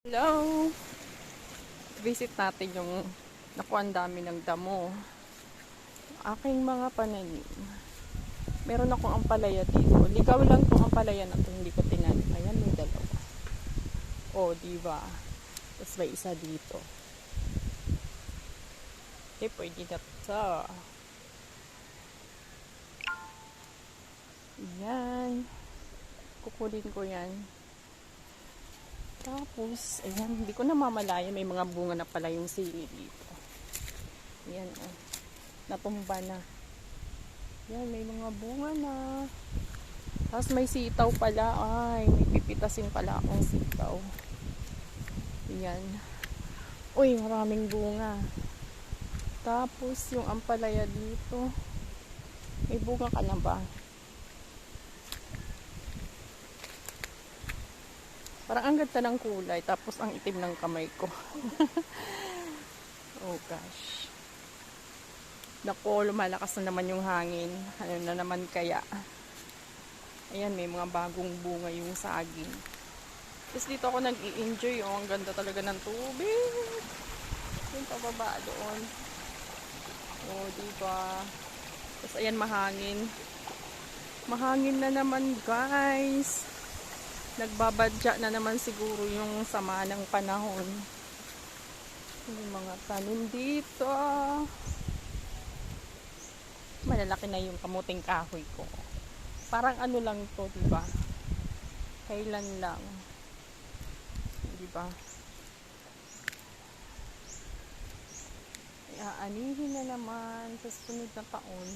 Hello! Visit natin yung naku, ang dami ng damo. Aking mga pananim. Meron akong ampalaya dito. Ligaw lang tong ampalaya na to, hindi ko tinanim. Ayan, may dalawa. O, diba? Tapos may isa dito. Pwede na to. Ayan. Kukunin ko yan. Tapos, ayan, hindi ko na mamalaya. May mga bunga na pala yung sili dito. Ayan, oh. Natumba na. Ayan, may mga bunga na. Tapos may sitaw pala. Ay, may pipitasin pala akong sitaw. Ayan. Uy, maraming bunga. Tapos, yung ampalaya dito. May bunga ka na ba? Parang ang ganda ng kulay, tapos ang itim ng kamay ko. Oh gosh. Nako, lumalakas na naman yung hangin. Ano na naman kaya? Ayan, may mga bagong bunga yung saging. Tapos dito ako nag-i-enjoy. Oh, ang ganda talaga ng tubig. Yung pababa doon. Oh, diba? Tapos ayan, mahangin. Mahangin na naman, guys. Nagbabadya na naman siguro yung sama ng panahon. Yung mga tanim dito. Malalaki na yung kamuting kahoy ko. Parang ano lang to, diba? Kailan lang. Diba? Aanihin na naman sa sunod na taon.